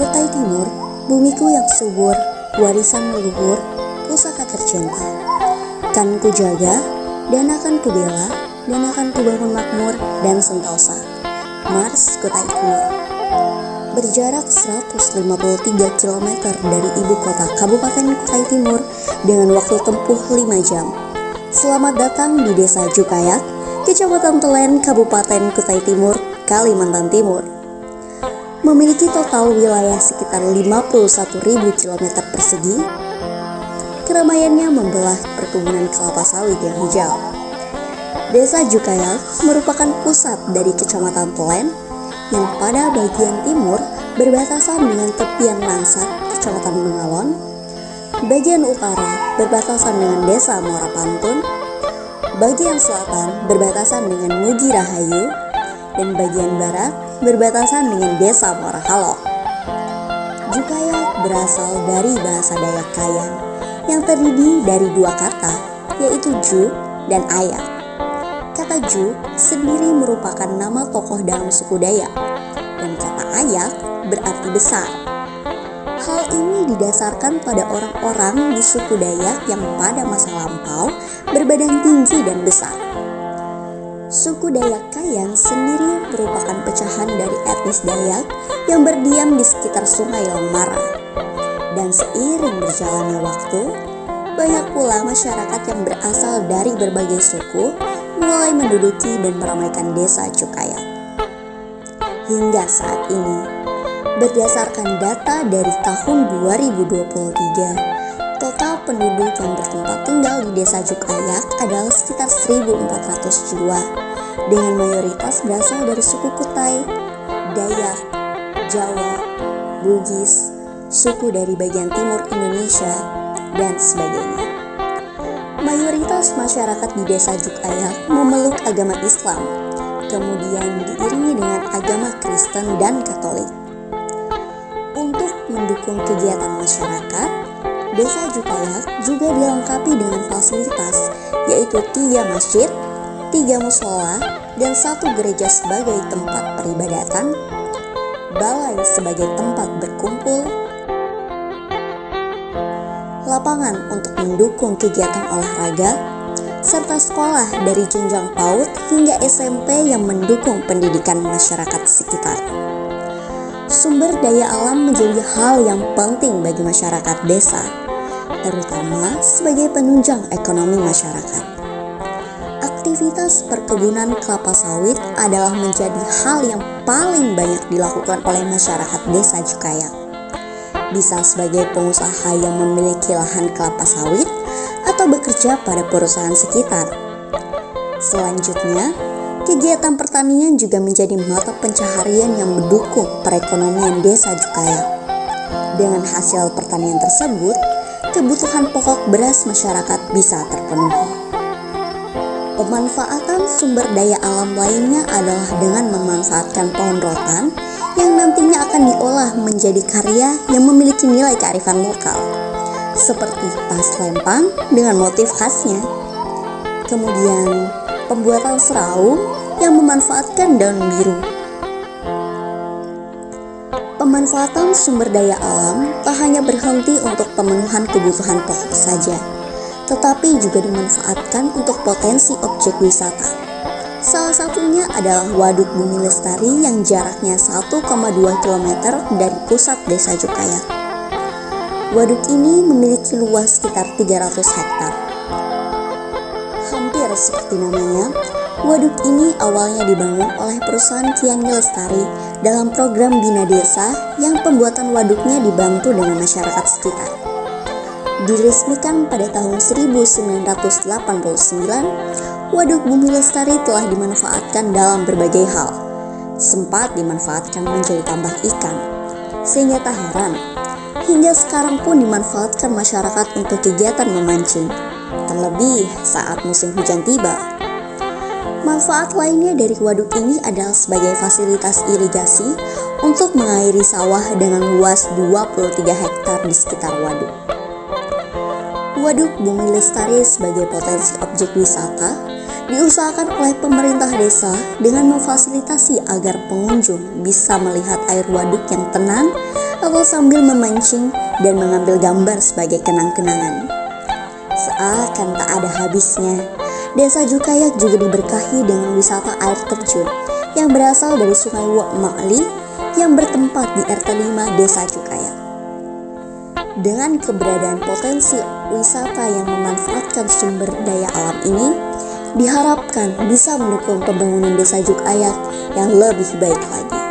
Kutai Timur, bumiku yang subur, warisan leluhur, pusaka tercinta. Kan ku jaga, dan akan ku bela, dan akan ku bangun makmur dan sentosa. Mars Kutai Timur. Berjarak 153 km dari ibu kota Kabupaten Kutai Timur dengan waktu tempuh 5 jam. Selamat datang di Desa Jukayak, Kecamatan Telen, Kabupaten Kutai Timur, Kalimantan Timur. Memiliki total wilayah sekitar 51.000 km persegi. Keramaiannya membelah perkebunan kelapa sawit yang hijau. Desa Jukayak merupakan pusat dari Kecamatan Telen yang pada bagian timur berbatasan dengan tepian Langsat, Kecamatan Bengalon. Bagian utara berbatasan dengan Desa Muara Pantun. Bagian selatan berbatasan dengan Mugi Rahayu, dan bagian barat berbatasan dengan Desa Muara Halo. Jukayak berasal dari bahasa Dayak Kayan yang terdiri dari dua kata, yaitu Ju dan Ayak. Kata Ju sendiri merupakan nama tokoh dalam suku Dayak, dan kata Ayak berarti besar. Hal ini didasarkan pada orang-orang di suku Dayak yang pada masa lampau berbadan tinggi dan besar. Suku Dayak Kayan sendiri merupakan pecahan dari etnis Dayak yang berdiam di sekitar Sungai Lembara. Dan seiring berjalannya waktu, banyak pula masyarakat yang berasal dari berbagai suku mulai menduduki dan meramaikan Desa Jukayak. Hingga saat ini, berdasarkan data dari tahun 2023, total penduduk yang bertempat tinggal di Desa Jukayak adalah sekitar 1.400 jiwa, dengan mayoritas berasal dari suku Kutai, Dayak, Jawa, Bugis, suku dari bagian timur Indonesia, dan sebagainya. Mayoritas masyarakat di Desa Jukayak memeluk agama Islam, kemudian diiringi dengan agama Kristen dan Katolik. Untuk mendukung kegiatan masyarakat, Desa Jukayak juga dilengkapi dengan fasilitas, yaitu 3 masjid, 3 musola, dan 1 gereja sebagai tempat peribadatan, balai sebagai tempat berkumpul, lapangan untuk mendukung kegiatan olahraga, serta sekolah dari jenjang PAUD hingga SMP yang mendukung pendidikan masyarakat sekitar. Sumber daya alam menjadi hal yang penting bagi masyarakat desa, terutama sebagai penunjang ekonomi masyarakat. Aktivitas perkebunan kelapa sawit adalah menjadi hal yang paling banyak dilakukan oleh masyarakat Desa Jukayak. Bisa sebagai pengusaha yang memiliki lahan kelapa sawit atau bekerja pada perusahaan sekitar. Selanjutnya, kegiatan pertanian juga menjadi mata pencaharian yang mendukung perekonomian Desa Jukayak. Dengan hasil pertanian tersebut, kebutuhan pokok beras masyarakat bisa terpenuhi. Pemanfaatan sumber daya alam lainnya adalah dengan memanfaatkan pohon rotan yang nantinya akan diolah menjadi karya yang memiliki nilai kearifan lokal, seperti tas lempang dengan motif khasnya. Kemudian, pembuatan serau yang memanfaatkan daun biru. Pemanfaatan sumber daya alam tak hanya berhenti untuk pemenuhan kebutuhan pokok saja, tetapi juga dimanfaatkan untuk potensi objek wisata. Salah satunya adalah Waduk Bumi Lestari yang jaraknya 1,2 km dari pusat Desa Jukayak. Waduk ini memiliki luas sekitar 300 hektar. Hampir seperti namanya, waduk ini awalnya dibangun oleh perusahaan Kiani Lestari dalam program Bina Desa yang pembuatan waduknya dibantu dengan masyarakat sekitar. Diresmikan pada tahun 1989, Waduk Bumi Lestari telah dimanfaatkan dalam berbagai hal. Sempat dimanfaatkan menjadi tambak ikan, sehingga tak heran, hingga sekarang pun dimanfaatkan masyarakat untuk kegiatan memancing, terlebih saat musim hujan tiba. Manfaat lainnya dari waduk ini adalah sebagai fasilitas irigasi untuk mengairi sawah dengan luas 23 hektar di sekitar waduk. Waduk Bumi Lestari sebagai potensi objek wisata diusahakan oleh pemerintah desa dengan memfasilitasi agar pengunjung bisa melihat air waduk yang tenang, atau sambil memancing dan mengambil gambar sebagai kenang-kenangan. Seakan tak ada habisnya, Desa Jukayak juga diberkahi dengan wisata air terjun yang berasal dari Sungai Wak Makli yang bertempat di RT 5 Desa Jukayak. Dengan keberadaan potensi wisata yang memanfaatkan sumber daya alam ini, diharapkan bisa mendukung pembangunan Desa Jukayak yang lebih baik lagi.